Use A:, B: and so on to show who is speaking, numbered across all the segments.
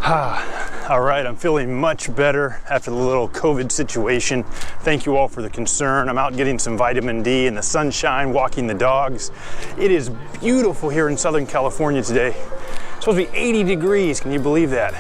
A: All right, I'm feeling much better after the little COVID situation. Thank you all for the concern. I'm out getting some vitamin D in the sunshine, walking the dogs. It is beautiful here in Southern California today. It's supposed to be 80 degrees, can you believe that?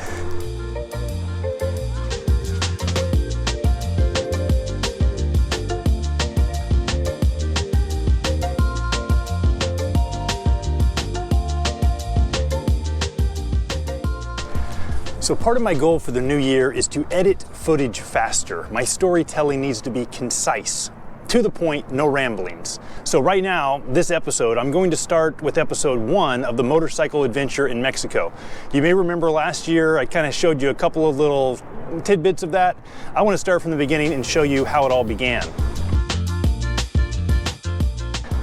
A: So part of my goal for the new year is to edit footage faster. My storytelling needs to be concise, to the point, no ramblings. So right now, this episode, I'm going to start with episode 1 of the motorcycle adventure in Mexico. You may remember last year, I kind of showed you a couple of little tidbits of that. I want to start from the beginning and show you how it all began.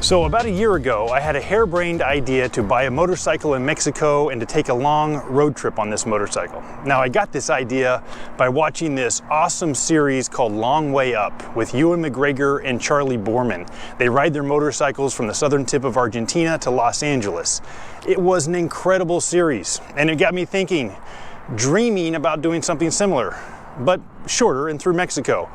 A: So about a year ago, I had a harebrained idea to buy a motorcycle in Mexico and to take a long road trip on this motorcycle. Now I got this idea by watching this awesome series called Long Way Up with Ewan McGregor and Charlie Borman. They ride their motorcycles from the southern tip of Argentina to Los Angeles. It was an incredible series, and it got me thinking, dreaming about doing something similar, but shorter and through Mexico.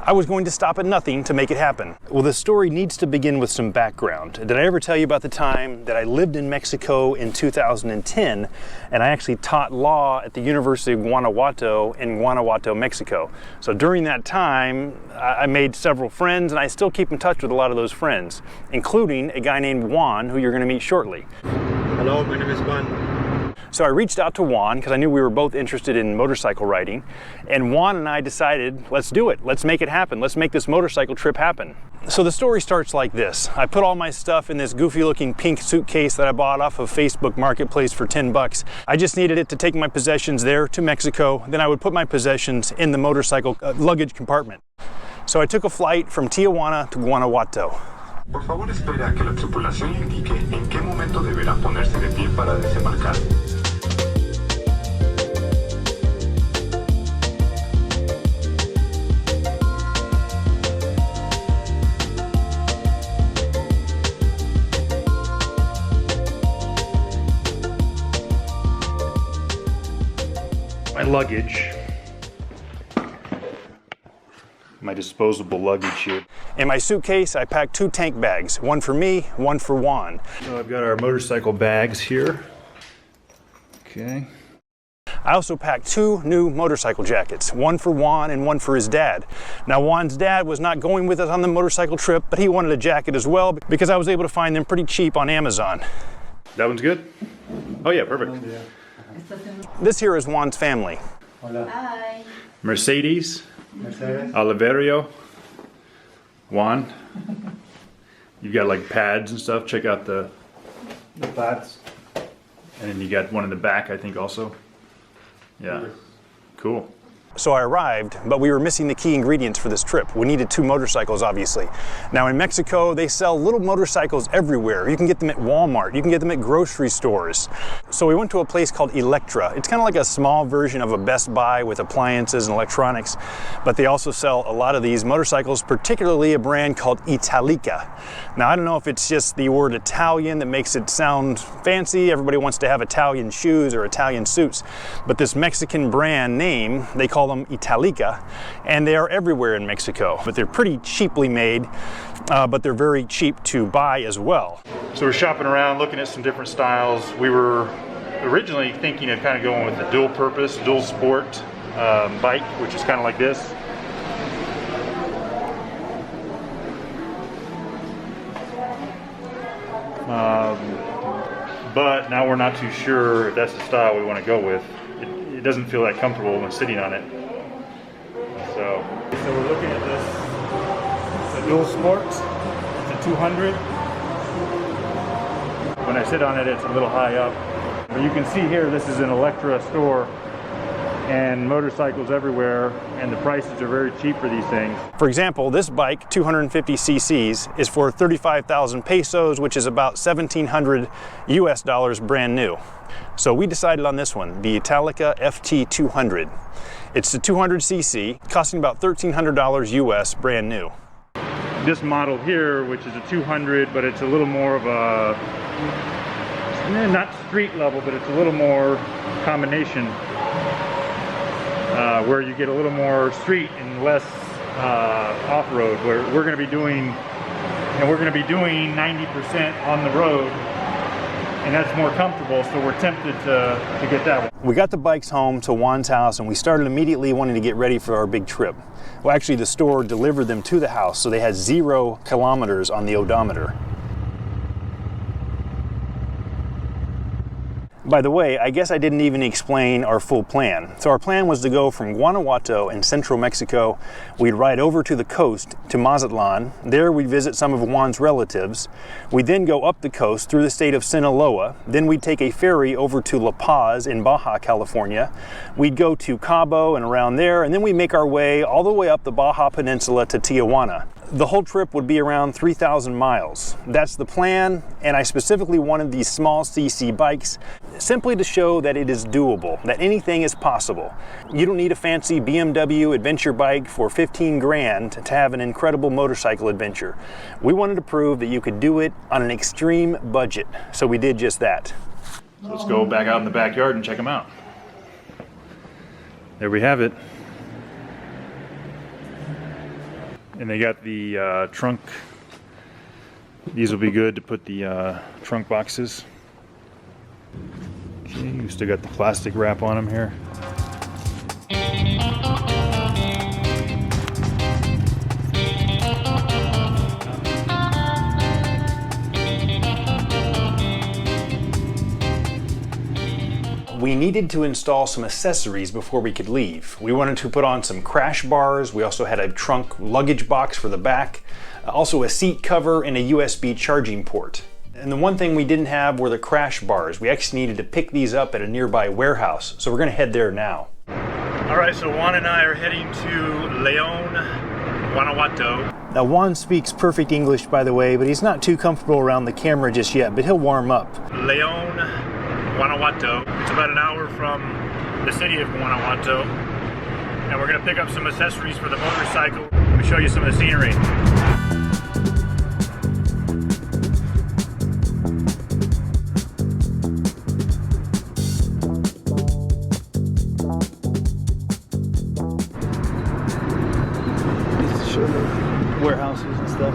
A: I was going to stop at nothing to make it happen. Well, the story needs to begin with some background. Did I ever tell you about the time that I lived in Mexico in 2010 and I actually taught law at the University of Guanajuato in Guanajuato, Mexico? So during that time, I made several friends, and I still keep in touch with a lot of those friends, including a guy named Juan, who you're going to meet shortly.
B: Hello, my name is Juan.
A: So I reached out to Juan because I knew we were both interested in motorcycle riding, and Juan and I decided, let's do it. Let's make it happen. Let's make this motorcycle trip happen. So the story starts like this. I put all my stuff in this goofy looking pink suitcase that I bought off of Facebook Marketplace for 10 bucks. I just needed it to take my possessions there to Mexico. Then I would put my possessions in the motorcycle luggage compartment. So I took a flight from Tijuana to Guanajuato.
C: Por favor, espere a que la tripulación indique en qué momento deberá ponerse de pie para desembarcar.
A: My luggage, my disposable luggage here. In my suitcase, I packed 2 tank bags, one for me, one for Juan. So I've got our motorcycle bags here. Okay. I also packed 2 new motorcycle jackets, one for Juan and one for his dad. Now Juan's dad was not going with us on the motorcycle trip, but he wanted a jacket as well because I was able to find them pretty cheap on Amazon. That one's good? Oh yeah, perfect. This here is Juan's family.
B: Hola.
D: Hi.
A: Mercedes,
B: Mercedes.
A: Oliverio, Juan. You've got like pads and stuff. Check out the
B: pads.
A: and then you got one in the back, I think also. Yeah, cool. So I arrived, but we were missing the key ingredients for this trip. We needed 2 motorcycles, obviously. Now in Mexico, they sell little motorcycles everywhere. You can get them at Walmart, you can get them at grocery stores. So we went to a place called Electra. It's kind of like a small version of a Best Buy with appliances and electronics, but they also sell a lot of these motorcycles, particularly a brand called Italica. Now I don't know if it's just the word Italian that makes it sound fancy. Everybody wants to have Italian shoes or Italian suits, but this Mexican brand name, they call them Italica, and they are everywhere in Mexico, but they're pretty cheaply made, but they're very cheap to buy as well. So we're shopping around, looking at some different styles. We were originally thinking of kind of going with the dual purpose, dual sport bike, which is kind of like this. But now we're not too sure if that's the style we want to go with. It doesn't feel that comfortable when sitting on it. So we're looking at this. It's a dual sport. It's a 200. When I sit on it, it's a little high up. But you can see here, this is an Electra store, and motorcycles everywhere, and the prices are very cheap for these things. For example, this bike, 250 cc's, is for 35,000 pesos, which is about 1,700 US dollars brand new. So we decided on this one, the Italica FT200. It's the 200cc, costing about $1,300 US brand new. This model here, which is a 200, but it's a little more of a, not street level, but it's a little more combination where you get a little more street and less off-road. Where we're going to be doing, we're going to be doing 90% on the road, and that's more comfortable. So we're tempted to get that one. We got the bikes home to Juan's house, and we started immediately wanting to get ready for our big trip. Well, actually, the store delivered them to the house, so they had 0 kilometers on the odometer. By the way, I guess I didn't even explain our full plan. So our plan was to go from Guanajuato in central Mexico. We'd ride over to the coast to Mazatlan. There we'd visit some of Juan's relatives. We'd then go up the coast through the state of Sinaloa. Then we'd take a ferry over to La Paz in Baja California. We'd go to Cabo and around there, and then we'd make our way all the way up the Baja Peninsula to Tijuana. The whole trip would be around 3,000 miles. That's the plan, and I specifically wanted these small CC bikes simply to show that it is doable, that anything is possible. You don't need a fancy BMW adventure bike for 15 grand to have an incredible motorcycle adventure. We wanted to prove that you could do it on an extreme budget, so we did just that. Let's go back out in the backyard and check them out. There we have it. And they got the trunk. These will be good to put the trunk boxes. Okay, you still got the plastic wrap on them here. We needed to install some accessories before we could leave. We wanted to put on some crash bars. We also had a trunk luggage box for the back, also a seat cover and a USB charging port. And the one thing we didn't have were the crash bars. We actually needed to pick these up at a nearby warehouse, so we're gonna head there now. All right, so Juan and I are heading to Leon, Guanajuato. Now Juan speaks perfect English, by the way, but he's not too comfortable around the camera just yet, but he'll warm up. Leon, Guanajuato. It's about an hour from the city of Guanajuato, and we're gonna pick up some accessories for the motorcycle. Let me show you some of the scenery. Warehouses and stuff.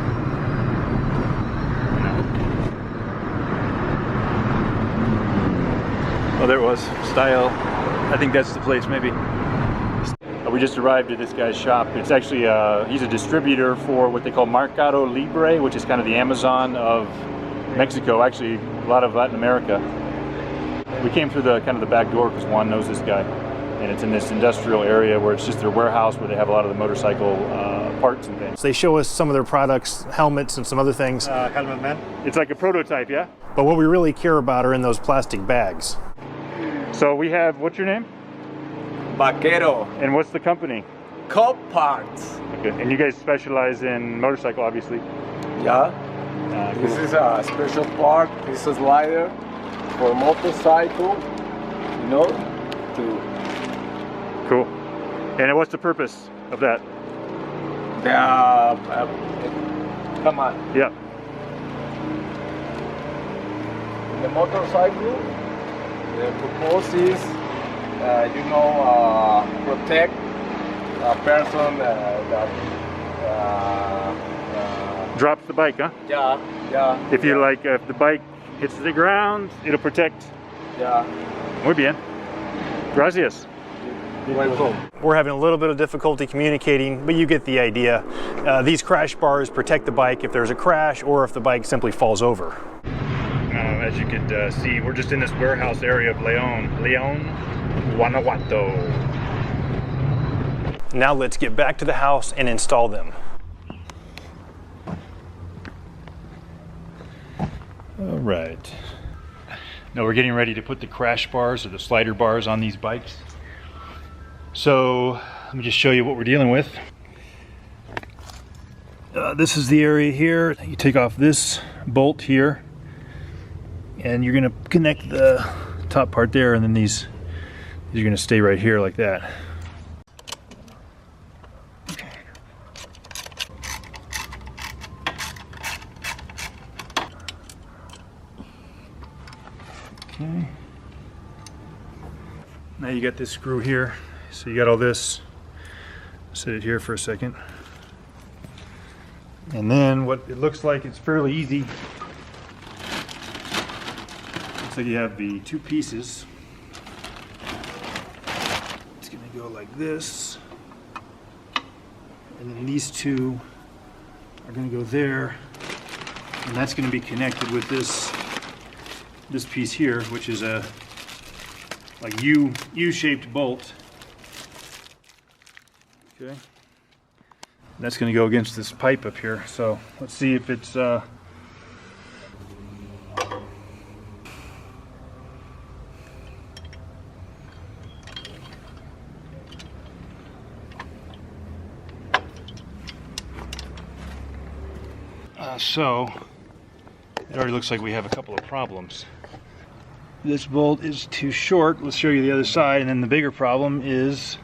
A: Oh, there it was. Style. I think that's the place, maybe. We just arrived at this guy's shop. It's actually, he's a distributor for what they call Mercado Libre, which is kind of the Amazon of Mexico, actually a lot of Latin America. We came through the kind of the back door because Juan knows this guy. And it's in this industrial area where it's just their warehouse where they have a lot of the motorcycle parts and things. So they show us some of their products, helmets and some other things.
B: Helmet man.
A: It's like a prototype, yeah?
D: But what we really care about are in those plastic bags.
A: So we have, what's your name?
E: Vaquero.
A: And what's the company?
E: Cop parts.
A: Okay. And you guys specialize in motorcycle, obviously.
E: Yeah.
A: Cool.
E: This is a special part. This is a slider for motorcycle, you know, to...
A: Cool. And what's the purpose of that?
E: Come on.
A: Yeah.
E: In the motorcycle, the purpose is, you know, protect a person that
A: drops the bike, huh?
E: yeah, yeah.
A: If you like, if the bike hits the ground, it'll protect.
E: Yeah.
A: Muy bien. Gracias.
D: We're having a little bit of difficulty communicating, but you get the idea. These crash bars protect the bike if there's a crash or if the bike simply falls over.
A: As you could see, we're just in this warehouse area of Leon, Guanajuato.
D: Now let's get back to the house and install them.
A: All right. Now we're getting ready to put the crash bars or the slider bars on these bikes. So let me just show you what we're dealing with. This is the area here. You take off this bolt here and you're gonna connect the top part there, and then these are gonna stay right here like that. Okay. Now you got this screw here. So you got all this. Set it here for a second. And then what it looks like, it's fairly easy. Looks like you have the two pieces. It's gonna go like this. And then these two are gonna go there. And that's gonna be connected with this piece here, which is a like U-shaped bolt. Okay. That's going to go against this pipe up here. So let's see if it's so it already looks like we have a couple of problems. This bolt is too short. Let's show you the other side, and then the bigger problem is,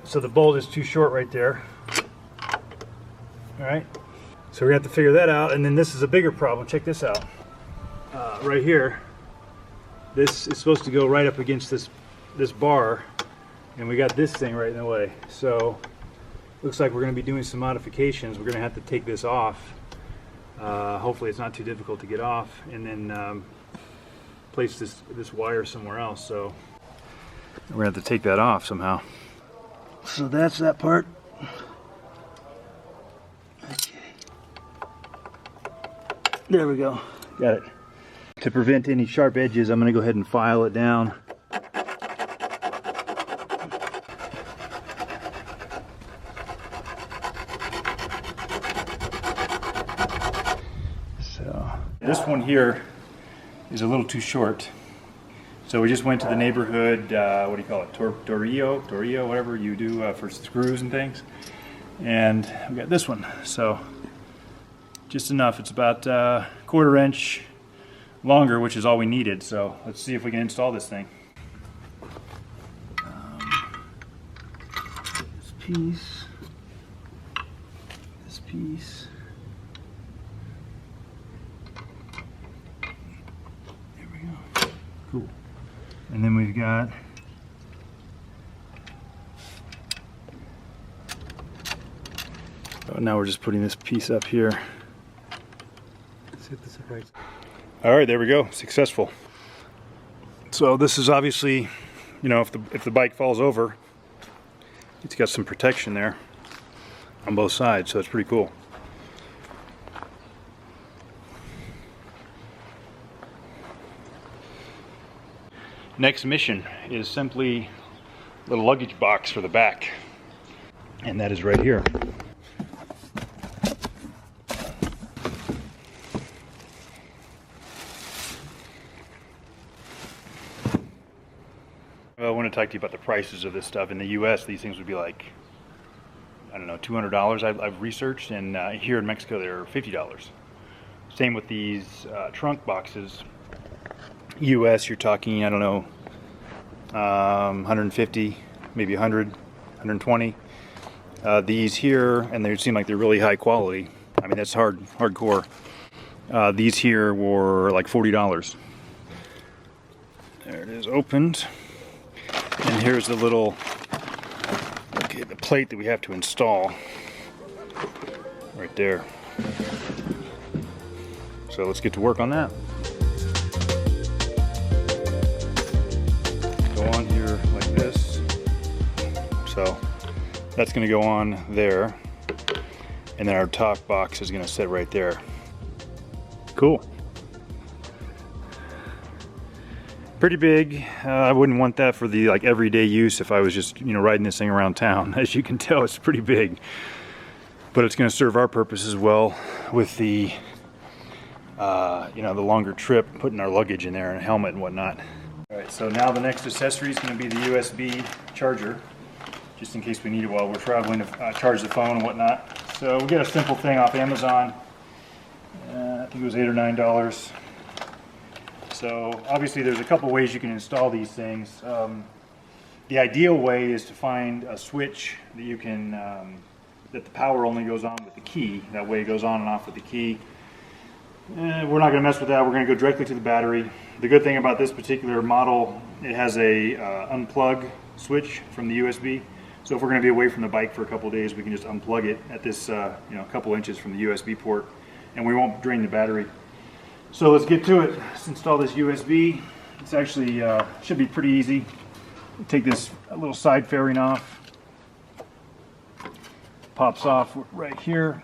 A: so the bolt is too short right there. All right, so we're gonna have to figure that out, and then this is a bigger problem. Check this out. Right here, this is supposed to go right up against this bar, and we got this thing right in the way. So looks like we're gonna be doing some modifications. We're gonna have to take this off. Hopefully it's not too difficult to get off, and then place this wire somewhere else. So we're gonna have to take that off somehow. So that's that part. Okay. There we go. Got it. To prevent any sharp edges, I'm gonna go ahead and file it down. So this one here is a little too short. So we just went to the neighborhood, what do you call it, Torrio, whatever you do for screws and things. And we got this one, so just enough. It's about a 1/4 inch longer, which is all we needed. So let's see if we can install this thing. This piece, this piece. There we go. Cool. And then we've got now we're just putting this piece up here. Let's hit this right. All right, there we go. Successful. So this is obviously, you know, if the bike falls over, it's got some protection there on both sides, so it's pretty cool. Next mission is simply a little luggage box for the back, and that is right here. Well, I want to talk to you about the prices of this stuff. In the US, these things would be like, I don't know, $200 I've researched, and here in Mexico they're $50. Same with these trunk boxes. US, you're talking, I don't know, 150, maybe 100, 120. These here, and they seem like they're really high quality. I mean, that's hardcore. These here were like $40. There it is, opened. And here's the little, okay, the plate that we have to install right there. So let's get to work on that. Go on here like this. So that's going to go on there, and then our top box is going to sit right there. Cool. Pretty big. I wouldn't want that for the like everyday use if I was just, you know, riding this thing around town. As you can tell, it's pretty big, but it's going to serve our purpose as well with the you know, the longer trip, putting our luggage in there and a helmet and whatnot. All right, so now the next accessory is going to be the USB charger, just in case we need it while we're traveling to charge the phone and whatnot. So we got a simple thing off Amazon. I think it was $8 or $9. So obviously there's a couple ways you can install these things. The ideal way is to find a switch that you can, that the power only goes on with the key. That way it goes on and off with the key. We're not going to mess with that. We're going to go directly to the battery. The good thing about this particular model, it has a unplug switch from the USB. So if we're going to be away from the bike for a couple days, we can just unplug it at this, a couple inches from the USB port, and we won't drain the battery. So let's get to it. Let's install this USB. It's actually should be pretty easy. Take this little side fairing off. Pops off right here.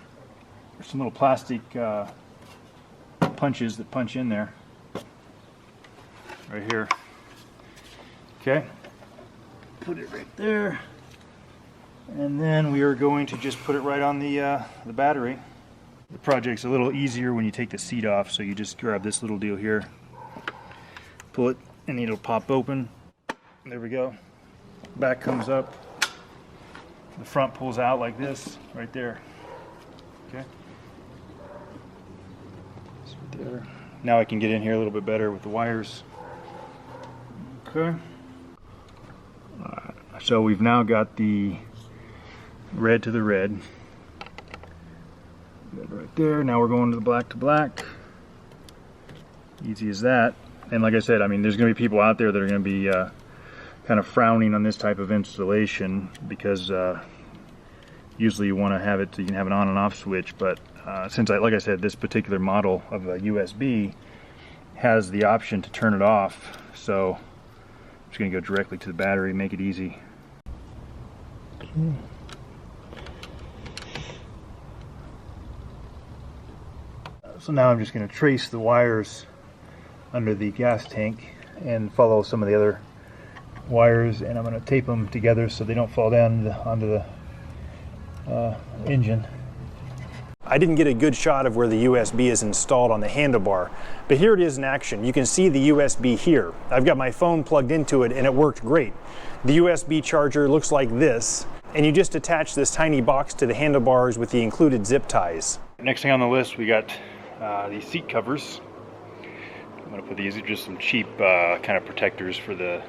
A: There's some little plastic punches that punch in there. Right here. Okay. Put it right there. And then we are going to just put it right on the battery. The project's a little easier when you take the seat off, so you just grab this little deal here, pull it, and it'll pop open. There we go. Back comes up. The front pulls out like this, right there. Okay. It's right there. Now I can get in here a little bit better with the wires. Okay. So we've now got the red to the red. Right there. Now we're going to the black to black. Easy as that. And like I said, I mean, there's going to be people out there that are going to be kind of frowning on this type of installation because usually you want to have it so you can have an on and off switch. But since, like I said, this particular model of a USB has the option to turn it off, so I'm just going to go directly to the battery, make it easy. Okay. So now I'm just going to trace the wires under the gas tank and follow some of the other wires, and I'm going to tape them together so they don't fall down onto the engine. I didn't get a good shot of where the USB is installed on the handlebar, but here it is in action. You can see the USB here. I've got my phone plugged into it and it worked great. The USB charger looks like this, and you just attach this tiny box to the handlebars with the included zip ties. Next thing on the list, we got these seat covers. I'm going to put these are just some cheap kind of protectors for the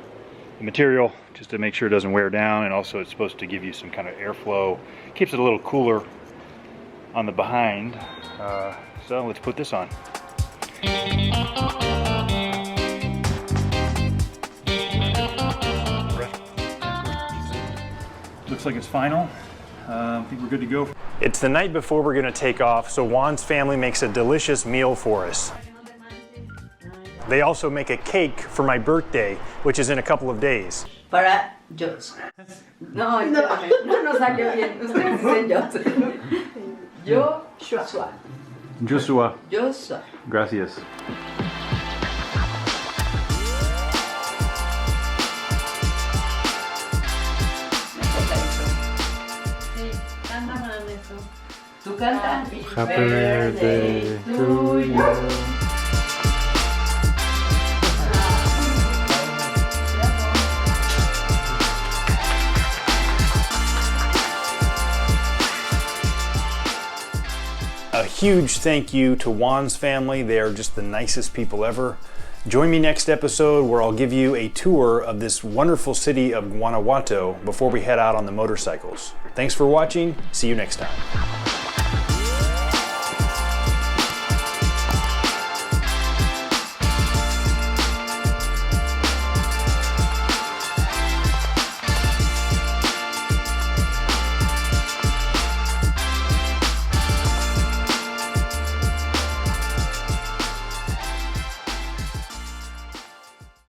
A: material, just to make sure it doesn't wear down, and also it's supposed to give you some kind of airflow. Keeps it a little cooler on the behind. So let's put this on. Looks like it's final. I think we're good to go. It's the night before we're going to take off, so Juan's family makes a delicious meal for us. They also make a cake for my birthday, which is in a couple of days.
F: Para Jos. No salió bien. Ustedes dicen Jos. Joshua.
A: Joshua.
F: Joshua.
A: Gracias.
F: ¿Tú cantas?
B: Happy birthday to you.
A: A huge thank you to Juan's family. They are just the nicest people ever. Join me next episode where I'll give you a tour of this wonderful city of Guanajuato before we head out on the motorcycles. Thanks for watching. See you next time.